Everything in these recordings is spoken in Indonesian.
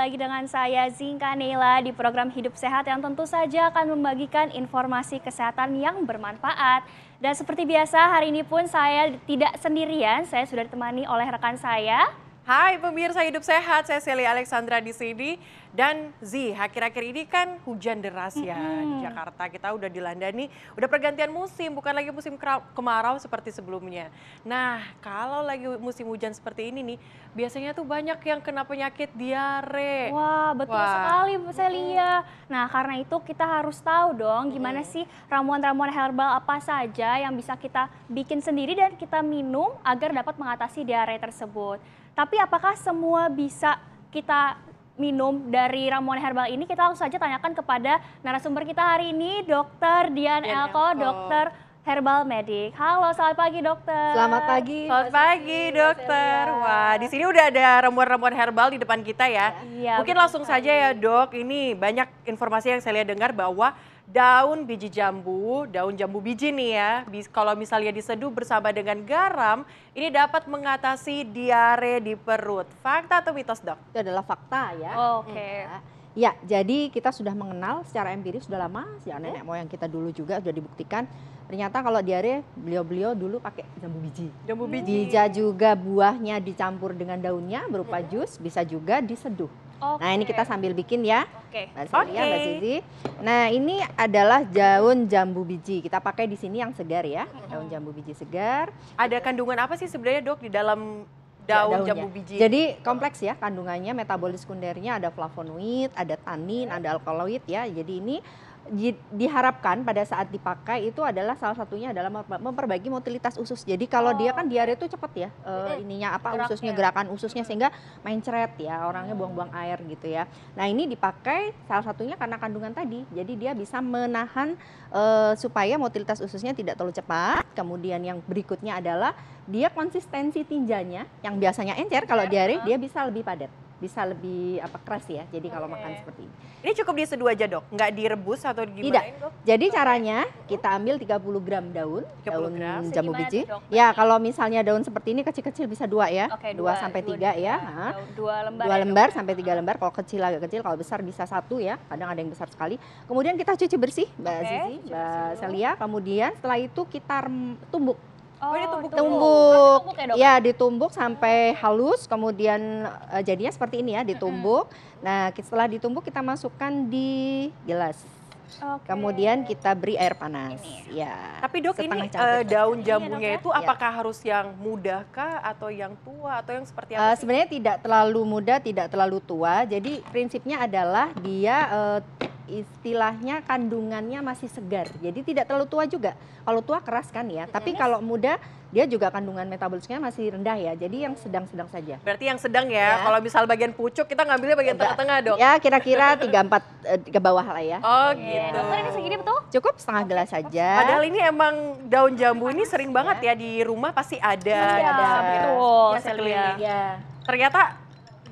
lagi dengan saya Zinka Neila di program Hidup Sehat yang tentu saja akan membagikan informasi kesehatan yang bermanfaat. Dan seperti biasa hari ini pun saya tidak sendirian, saya sudah ditemani oleh rekan saya. Hai pemirsa Hidup Sehat, saya Sally Alexandra di sini. Dan akhir-akhir ini kan hujan deras ya di Jakarta. Kita udah dilanda nih, udah pergantian musim, bukan lagi musim kemarau seperti sebelumnya. Nah, kalau lagi musim hujan seperti ini nih, biasanya tuh banyak yang kena penyakit diare. Wah, betul sekali Bu Celia. Nah, karena itu kita harus tahu dong gimana sih ramuan-ramuan herbal apa saja yang bisa kita bikin sendiri dan kita minum agar dapat mengatasi diare tersebut. Tapi apakah semua bisa kita minum dari ramuan herbal ini? Kita langsung saja tanyakan kepada narasumber kita hari ini, Dr. Dian Elko, dokter herbal medik. Halo, selamat pagi dokter. Selamat pagi. Selamat pagi dokter. Wah, di sini udah ada ramuan-ramuan herbal di depan kita ya. Iya, Mungkin langsung saja ya dok, ini banyak informasi yang saya lihat dengar bahwa daun jambu biji nih ya, kalau misalnya diseduh bersama dengan garam, ini dapat mengatasi diare di perut. Fakta atau mitos dok? Itu adalah fakta ya. Oke. Ya, jadi kita sudah mengenal secara empiris sudah lama, sejak nenek moyang kita dulu juga sudah dibuktikan. Ternyata kalau diare, beliau-beliau dulu pakai jambu biji. Jambu biji. Bisa juga buahnya dicampur dengan daunnya berupa jus, bisa juga diseduh. Nah ini kita sambil bikin ya, Mbak Celia, Mbak Zizi. Nah ini adalah daun jambu biji, kita pakai di sini yang segar ya, daun jambu biji segar. Ada kandungan apa sih sebenarnya dok di dalam daun jambu biji? Jadi kompleks ya kandungannya, metabolis sekundernya ada flavonoid, ada tanin, ada alkaloid ya. Jadi ini diharapkan pada saat dipakai itu adalah salah satunya adalah memperbaiki motilitas usus. Jadi kalau dia kan diare itu cepet ya ininya apa ususnya, gerakan ususnya sehingga main ceret ya, orangnya buang-buang air gitu ya. Nah ini dipakai salah satunya karena kandungan tadi. Jadi dia bisa menahan supaya motilitas ususnya tidak terlalu cepat. Kemudian yang berikutnya adalah dia konsistensi tinjanya yang biasanya encer, kalau diare dia bisa lebih padat. Bisa lebih keras ya, jadi kalau makan seperti ini. Ini cukup diseduh aja dok, nggak direbus atau gimana? Tidak, jadi caranya kita ambil 30 gram daun jambu biji. Ya kalau misalnya daun seperti ini kecil-kecil bisa 2 ya, 2 sampai 3 ya. 2 lembar sampai 3 lembar, kalau kecil agak kecil, kalau besar bisa 1 ya, kadang ada yang besar sekali. Kemudian kita cuci bersih Mbak Zizi, Mbak Celia, kemudian setelah itu kita tumbuk. Tumbuk Ya, ditumbuk sampai halus, kemudian jadinya seperti ini ya, ditumbuk. Nah, setelah ditumbuk kita masukkan di gelas. Kemudian kita beri air panas. Ya. Tapi dok ini daun jambunya itu apakah harus yang muda kah atau yang tua atau yang seperti apa? Sebenarnya tidak terlalu muda, tidak terlalu tua. Jadi prinsipnya adalah dia istilahnya kandungannya masih segar. Jadi tidak terlalu tua juga. Kalau tua keras kan ya. Tapi kalau muda dia juga kandungan metabolismenya masih rendah ya. Jadi yang sedang-sedang saja. Berarti yang sedang ya. Kalau misal bagian pucuk kita ngambilnya bagian tengah-tengah dok. Ya kira-kira 3-4 ke bawah lah ya. Oh gitu. Dokter ini segini betul? Cukup setengah gelas saja. Padahal ini emang daun jambu ini sering banget ya di rumah pasti ada. Betul, sekeliling. Ya. Ternyata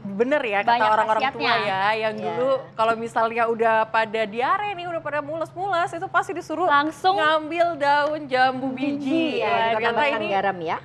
bener ya kata orang-orang tua ya yang dulu kalau misalnya udah pada diare nih, udah pada mules-mules itu pasti disuruh langsung ngambil daun jambu biji. Ternyata ini garam ya.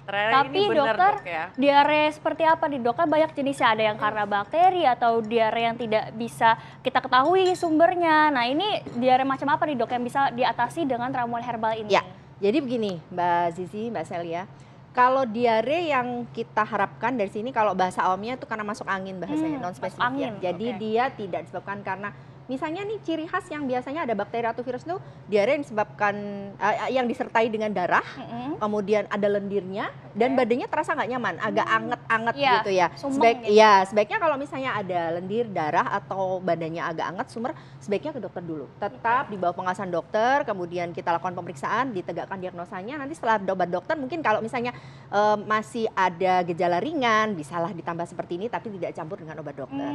Tapi dokter, diare seperti apa nih dok? Kan banyak jenisnya, ada yang karena bakteri atau diare yang tidak bisa kita ketahui sumbernya. Nah ini diare macam apa nih dok yang bisa diatasi dengan ramuan herbal ini? Ya, jadi begini Mbak Zizi, Mbak Celia. Kalau diare yang kita harapkan dari sini, kalau bahasa awamnya itu karena masuk angin bahasanya, non spesifik ya. Jadi dia tidak disebabkan karena misalnya nih ciri khas yang biasanya ada bakteri atau virus itu diare yang disebabkan yang disertai dengan darah, kemudian ada lendirnya dan badannya terasa nggak nyaman, agak anget-anget gitu ya. Sebaiknya kalau misalnya ada lendir, darah atau badannya agak anget, sumer, sebaiknya ke dokter dulu. Tetap di bawah pengawasan dokter, kemudian kita lakukan pemeriksaan, ditegakkan diagnosanya. Nanti setelah obat dokter mungkin kalau misalnya masih ada gejala ringan, bisalah ditambah seperti ini tapi tidak campur dengan obat dokter.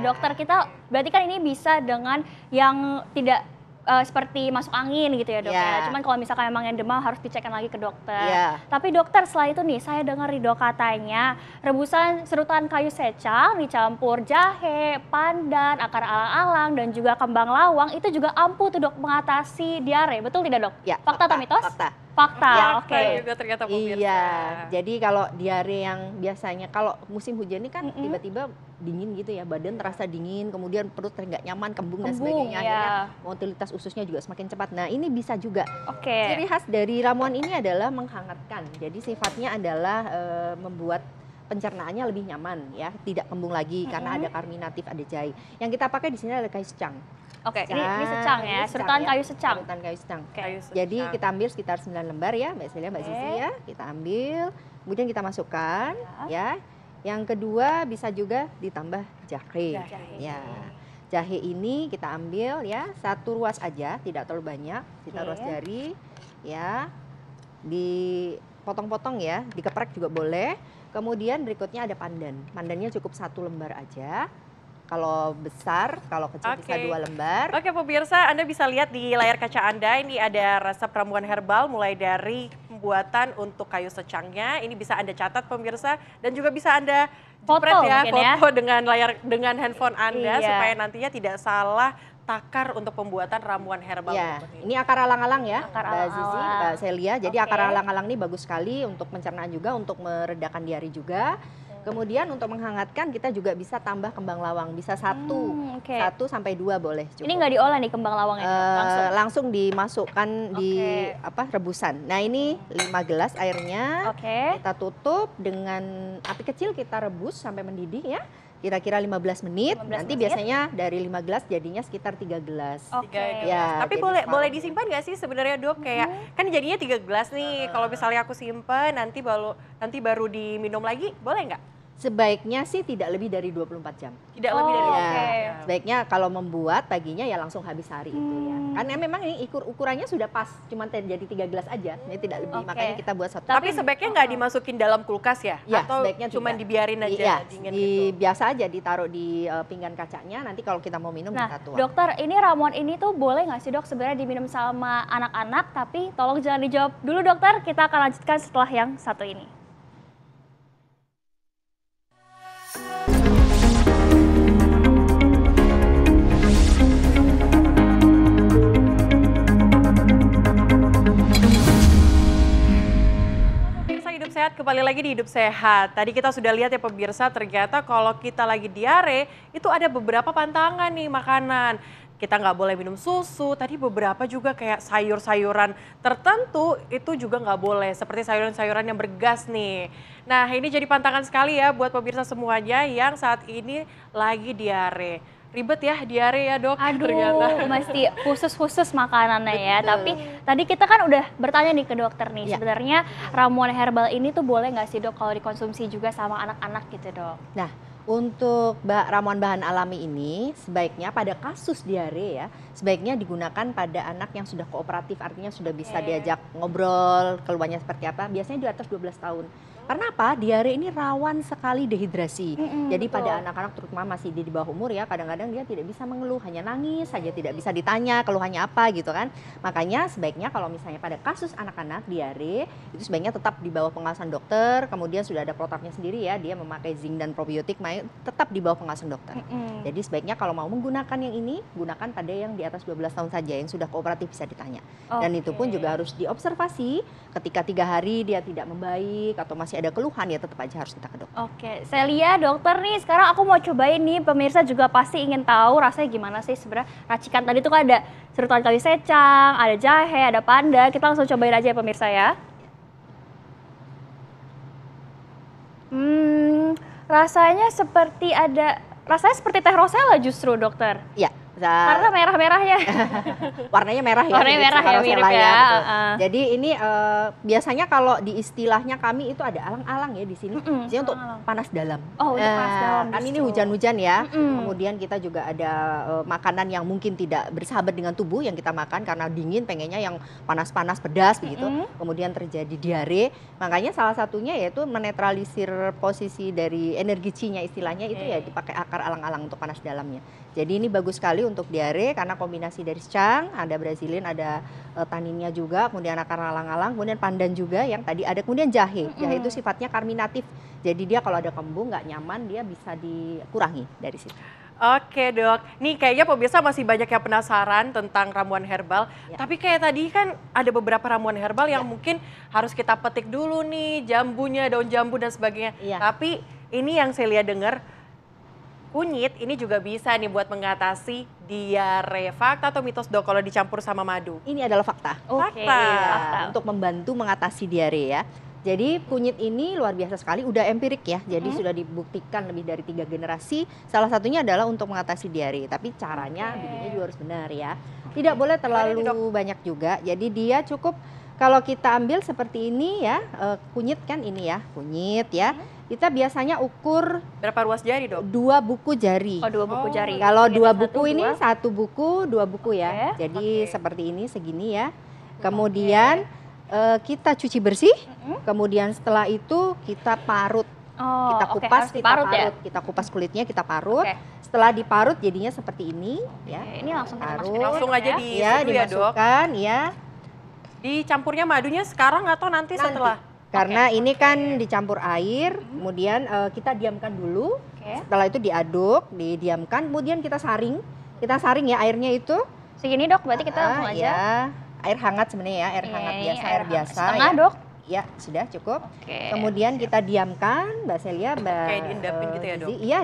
Dokter, kita berarti kan ini bisa dengan yang tidak seperti masuk angin gitu ya dok ya. Cuman kalau misalkan memang yang demam harus dicekkan lagi ke dokter. Tapi dokter setelah itu nih saya dengar nih dok katanya rebusan serutan kayu secang dicampur jahe, pandan, akar alang-alang dan juga kembang lawang itu juga ampuh tuh dok mengatasi diare. Betul tidak dok? Ya, fakta atau mitos? Fakta. Fakta, oke. Juga ternyata pemirsa. Iya, jadi kalau diare yang biasanya kalau musim hujan ini kan tiba-tiba dingin gitu ya, badan terasa dingin, kemudian perut nggak nyaman, kembung dan sebagainya, akhirnya mobilitas ususnya juga semakin cepat. Nah ini bisa juga. Ciri khas dari ramuan ini adalah menghangatkan, jadi sifatnya adalah membuat pencernaannya lebih nyaman ya, tidak kembung lagi karena ada karminatif, ada jahe. Yang kita pakai di sini adalah kayu secang. Oke, ini secang ya, serutan kayu secang. Serutan kayu secang. Kayu secang. Jadi kita ambil sekitar 9 lembar ya, Mbak Celia, Mbak Zizi ya. Kita ambil, kemudian kita masukkan ya. Yang kedua bisa juga ditambah jahe. Ya. Jahe ini kita ambil ya, 1 ruas aja, tidak terlalu banyak. Kita ruas jari ya. Dipotong-potong ya, dikeprek juga boleh. Kemudian berikutnya ada pandan. Pandannya cukup 1 lembar aja. Kalau besar, kalau kecil bisa 2 lembar. Oke pemirsa, Anda bisa lihat di layar kaca Anda, ini ada resep ramuan herbal mulai dari pembuatan untuk kayu secangnya. Ini bisa Anda catat pemirsa, dan juga bisa Anda jepret foto dengan handphone Anda supaya nantinya tidak salah takar untuk pembuatan ramuan herbal. Ya, ini akar alang-alang ya, Mbak Zizi, Mbak Celia. Jadi akar alang-alang ini bagus sekali untuk pencernaan juga, untuk meredakan diare juga. Kemudian untuk menghangatkan kita juga bisa tambah kembang lawang, bisa 1 sampai 2 boleh. Cukup. Ini nggak diolah nih kembang lawangnya? Langsung dimasukkan di rebusan. Nah ini 5 gelas airnya, kita tutup dengan api kecil, kita rebus sampai mendidih ya. Kira-kira 15 menit, nanti biasanya dari 5 gelas jadinya sekitar 3 gelas. Ya, tapi boleh disimpan nggak sih sebenarnya Dok? Kayak kan jadinya 3 gelas nih, kalau misalnya aku simpan nanti baru diminum lagi, boleh nggak? Sebaiknya sih tidak lebih dari 24 jam. Tidak lebih dari 24 jam. Sebaiknya kalau membuat paginya ya langsung habis hari itu ya. Karena memang ini ukurannya sudah pas, cuma jadi 3 gelas aja. Ini tidak lebih, makanya kita buat 1. Tapi sebaiknya nggak dimasukin dalam kulkas ya? Ya, atau sebaiknya cuma dibiarin aja dingin gitu? Biasa aja ditaruh di pinggan kacanya, nanti kalau kita mau minum kita tuang. Dokter, ini ramuan ini tuh boleh nggak sih Dok sebenarnya diminum sama anak-anak? Tapi tolong jangan dijawab dulu dokter, kita akan lanjutkan setelah yang satu ini. Sehat, kembali lagi di Hidup Sehat. Tadi kita sudah lihat ya pemirsa, ternyata kalau kita lagi diare itu ada beberapa pantangan nih makanan. Kita nggak boleh minum susu, tadi beberapa juga kayak sayur-sayuran tertentu itu juga nggak boleh. Seperti sayuran-sayuran yang bergas nih. Nah ini jadi pantangan sekali ya buat pemirsa semuanya yang saat ini lagi diare. Ribet ya diare ya Dok. Aduh, ternyata. mesti khusus makanannya ya. Tapi tadi kita kan udah bertanya nih ke dokter nih, sebenarnya ramuan herbal ini tuh boleh nggak sih Dok kalau dikonsumsi juga sama anak-anak gitu Dok? Nah, untuk ramuan bahan alami ini sebaiknya pada kasus diare ya, sebaiknya digunakan pada anak yang sudah kooperatif, artinya sudah bisa diajak ngobrol, keluhannya seperti apa, biasanya di atas 12 tahun. Karena apa? Diare ini rawan sekali dehidrasi. Jadi pada anak-anak terutama masih di bawah umur ya, kadang-kadang dia tidak bisa mengeluh, hanya nangis saja, tidak bisa ditanya keluhannya apa gitu kan. Makanya sebaiknya kalau misalnya pada kasus anak-anak diare, itu sebaiknya tetap di bawah pengawasan dokter, kemudian sudah ada protapnya sendiri ya, dia memakai zinc dan probiotik, tetap di bawah pengawasan dokter. Jadi sebaiknya kalau mau menggunakan yang ini, gunakan pada yang di atas 12 tahun saja, yang sudah kooperatif bisa ditanya. Dan itu pun juga harus diobservasi, ketika 3 hari dia tidak membaik atau masih ada keluhan ya tetap aja harus kita ke dokter. Oke, saya lihat dokter nih, sekarang aku mau cobain nih, pemirsa juga pasti ingin tahu rasanya gimana sih sebenarnya racikan tadi tuh kan ada serutan kayu secang, ada jahe, ada pandan, kita langsung cobain aja ya pemirsa ya. Rasanya seperti teh rosella justru dokter. Iya. Karena merah-merahnya. Warnanya merah ya. Warnanya merah ya, mirip ya. Jadi ini biasanya kalau di istilahnya kami itu ada alang-alang ya di sini. Di sini untuk panas dalam. Oh, untuk panas dalam. Kan ini hujan-hujan ya. Kemudian kita juga ada makanan yang mungkin tidak bersahabat dengan tubuh yang kita makan karena dingin, pengennya yang panas-panas, pedas begitu. Kemudian terjadi diare. Makanya salah satunya yaitu menetralisir posisi dari energi Qi-nya istilahnya itu ya dipakai akar alang-alang untuk panas dalamnya. Jadi ini bagus sekali untuk diare karena kombinasi dari secang, ada brazilin, ada taninnya juga, kemudian akar alang-alang, kemudian pandan juga yang tadi ada, kemudian jahe. Jahe itu sifatnya karminatif. Jadi dia kalau ada kembung nggak nyaman dia bisa dikurangi dari situ. Oke dok, nih kayaknya pemirsa masih banyak yang penasaran tentang ramuan herbal. Ya. Tapi kayak tadi kan ada beberapa ramuan herbal yang Ya. mungkin harus kita petik dulu nih, jambunya, daun jambu dan sebagainya. Ya. Tapi ini yang saya lihat dengar, kunyit ini juga bisa nih buat mengatasi diare. Fakta atau mitos dok kalau dicampur sama madu? Ini adalah fakta. Oke, Fakta. fakta. Untuk membantu mengatasi diare ya. Jadi kunyit ini luar biasa sekali, udah empirik ya. Jadi sudah dibuktikan lebih dari 3 generasi. Salah satunya adalah untuk mengatasi diare. Tapi caranya bikinnya juga harus benar ya. Tidak boleh terlalu banyak juga. Jadi dia cukup kalau kita ambil seperti ini ya, kunyit kan ini ya, kunyit ya. Kita biasanya ukur Berapa ruas jari dok? 2 buku jari. Oh, 2 buku jari. Kalau Kunyit 2 satu, buku ini 1 buku, 2 buku ya. Oke. Jadi seperti ini segini ya. Kemudian kita cuci bersih. Kemudian setelah itu kita parut. Oh, Kita oke, kupas, harus kita diparut parut. ya? Kita kupas kulitnya, kita parut. Oke. Setelah diparut jadinya seperti ini ya. Oke, ini langsung kita Parut. masukin aja, Langsung dok, aja ya. di Ya, seduh ya dok. dimasukkan ya. Dicampurnya madunya sekarang atau nanti setelah? Karena ini kan dicampur air, kemudian kita diamkan dulu. Oke. Setelah itu diaduk, didiamkan, kemudian kita saring. Kita saring ya airnya itu. Segini dok, berarti kita langsung aja. Ya, air hangat sebenarnya ya, air Iya, hangat ini biasa, air hangat. biasa. Setengah ya. dok. Ya, sudah cukup. Oke. Kemudian kita diamkan, Mbak Celia, Mbak Kayak diendapin gitu ya, Dok? Zizi. Iya,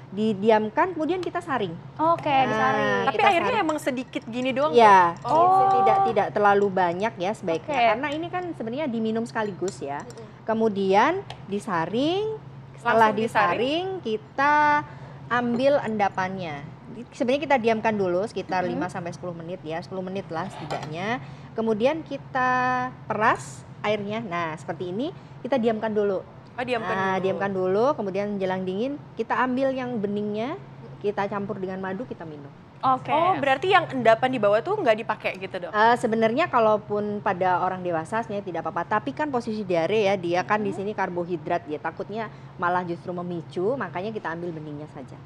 didiamkan, kemudian kita saring. Oke, disaring. Tapi kita airnya saring. emang sedikit gini doang? Ya, Dok? Oh. tidak terlalu banyak ya sebaiknya. Oke. Karena ini kan sebenarnya diminum sekaligus ya. Kemudian disaring, setelah Langsung disaring kita ambil endapannya. Sebenarnya kita diamkan dulu sekitar 5 sampai 10 menit ya, 10 menit lah setidaknya. Kemudian kita peras airnya. Nah, seperti ini kita diamkan dulu. Oh, diamkan Nah, dulu. diamkan dulu, kemudian menjelang dingin kita ambil yang beningnya, kita campur dengan madu, kita minum. Oke. Oh, berarti yang endapan di bawah tuh nggak dipakai gitu dok? Sebenarnya kalaupun pada orang dewasa sebenarnya tidak apa-apa, tapi kan posisi diare ya, dia kan di sini karbohidrat ya, takutnya malah justru memicu, makanya kita ambil beningnya saja.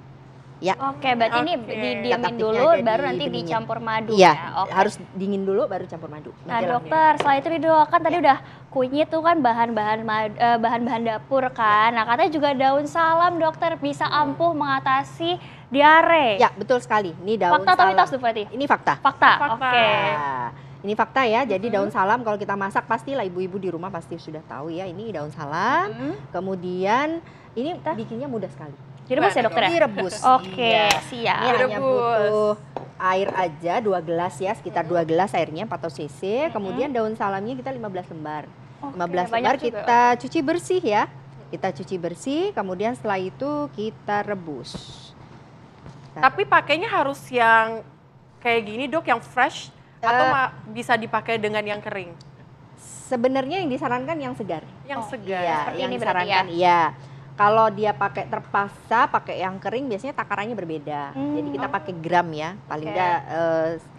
Ya. Oke, berarti ini Oke. didiamin Taktiknya dulu, ada baru di nanti beningnya. dicampur madu Iya, ya. Oke. harus dingin dulu baru campur madu. Nah Menjelang dokter, setelah itu nih dok, kan tadi udah kunyit tuh kan bahan-bahan dapur kan. Nah katanya juga daun salam dokter bisa ampuh mengatasi diare. Ya, betul sekali. Ini daun Fakta atau salam. mitos tuh berarti? Ini fakta. Fakta. Fakta. Oke. Nah, ini fakta ya. Jadi daun salam kalau kita masak pastilah ibu-ibu di rumah pasti sudah tahu ya. Ini daun salam. Kemudian ini bikinnya mudah sekali. Direbus ya dokter ya? Direbus. Oke, Iya. siap. Ini hanya Direbus. butuh air aja 2 gelas ya, sekitar 2 gelas airnya 400 cc. Kemudian daun salamnya kita 15 lembar. Oke, 15 banyak lembar juga. kita cuci bersih ya. Kita cuci bersih, kemudian setelah itu kita rebus. Tapi pakainya harus yang kayak gini dok, yang fresh atau bisa dipakai dengan yang kering? Sebenarnya yang disarankan yang segar. Yang segar. Iya, Seperti yang ini berarti disarankan iya. Kalau dia pakai terpaksa pakai yang kering biasanya takarannya berbeda. Jadi kita pakai gram ya, paling Oke. enggak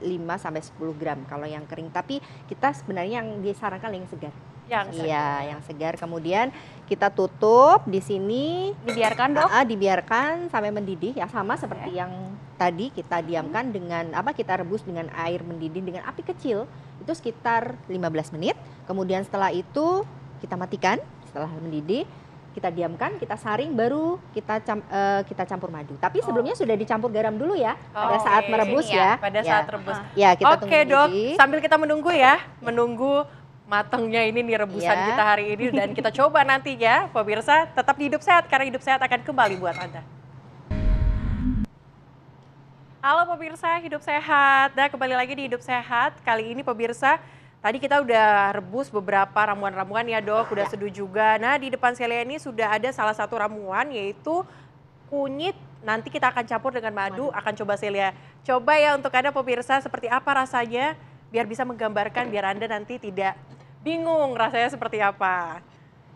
5 sampai 10 gram kalau yang kering. Tapi kita sebenarnya yang disarankan yang segar. Yang segar. Iya, yang segar. Kemudian kita tutup di sini. Dibiarkan dok? Dibiarkan sampai mendidih ya, sama seperti yang tadi kita diamkan dengan kita rebus dengan air mendidih dengan api kecil itu sekitar 15 menit. Kemudian setelah itu kita matikan, setelah mendidih kita diamkan, kita saring, baru kita campur madu. Tapi sebelumnya sudah dicampur garam dulu ya pada saat Oke. merebus Ini ya. Pada Ya. saat rebus. Ya, kita Oke tunggu dok, mendidih. sambil kita menunggu ya, menunggu matangnya ini nih rebusan Ya. kita hari ini dan kita coba nanti ya pemirsa, tetap di Hidup Sehat karena Hidup Sehat akan kembali buat Anda. Halo pemirsa Hidup Sehat, nah kembali lagi di Hidup Sehat. Kali ini pemirsa, tadi kita udah rebus beberapa ramuan-ramuan ya dok, udah seduh juga. Nah di depan saya ini sudah ada salah satu ramuan yaitu kunyit. Nanti kita akan campur dengan madu, akan coba Celia. Coba ya untuk Anda pemirsa seperti apa rasanya, biar bisa menggambarkan, biar Anda nanti tidak bingung rasanya seperti apa.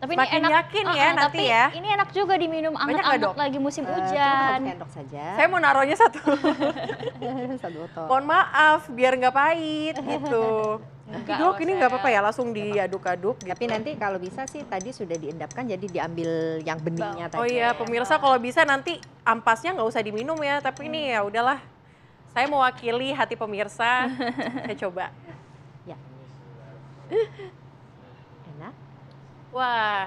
Tapi Semakin ini enak, yakin ya nanti tapi ya. ini enak juga diminum Banyak nggak, anget-anget Dok? lagi musim Cuma hujan. 1 sendok saja. Saya mau naruhnya satu. 1 botol. Mohon maaf, biar nggak pahit gitu. Enggak, Dok, ini nggak saya- apa-apa ya, langsung diaduk-aduk gitu. Tapi nanti kalau bisa sih tadi sudah diendapkan, jadi diambil yang beningnya tadi. Oh iya, pemirsa kalau bisa nanti ampasnya nggak usah diminum ya, tapi ini ya udahlah. Saya mewakili hati pemirsa, saya coba. Ya. Enak. Wah,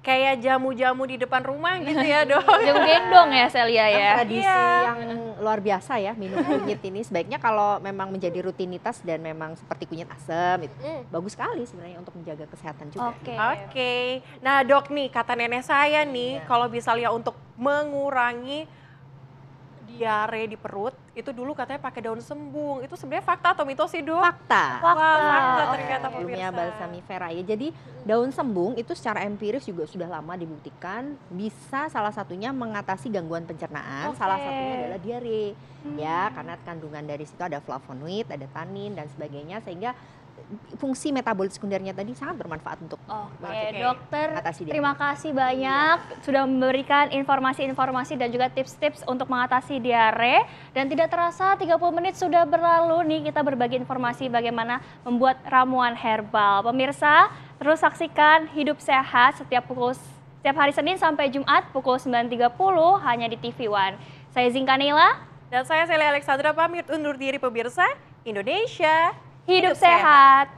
kayak jamu-jamu di depan rumah gitu ya dok. Jamu gendong ya Celia ya. Tradisi Iya. yang luar biasa ya minum kunyit ini sebaiknya kalau memang menjadi rutinitas dan memang seperti kunyit asam itu bagus sekali sebenarnya untuk menjaga kesehatan juga. Oke. Oke, nah dok nih kata nenek saya nih kalau misalnya untuk mengurangi diare di perut itu dulu katanya pakai daun sembung. Itu sebenarnya fakta atau mitos sih dok? Fakta. Wah, fakta Oke. ternyata Sebelumnya pemirsa. balsamifera ya. Jadi daun sembung itu secara empiris juga sudah lama dibuktikan bisa salah satunya mengatasi gangguan pencernaan, Oke. salah satunya adalah diare. Ya, karena kandungan dari situ ada flavonoid, ada tanin dan sebagainya sehingga fungsi metabolit sekundernya tadi sangat bermanfaat untuk Oke, dokter, mengatasi diare. terima kasih banyak sudah memberikan informasi-informasi dan juga tips-tips untuk mengatasi diare. Dan tidak terasa 30 menit sudah berlalu nih kita berbagi informasi bagaimana membuat ramuan herbal. Pemirsa, terus saksikan Hidup Sehat setiap hari Senin sampai Jumat pukul 9.30 hanya di TV One. Saya Zinkanila, Dan saya Celia Alexandra pamit undur diri pemirsa. Indonesia Hidup Sehat.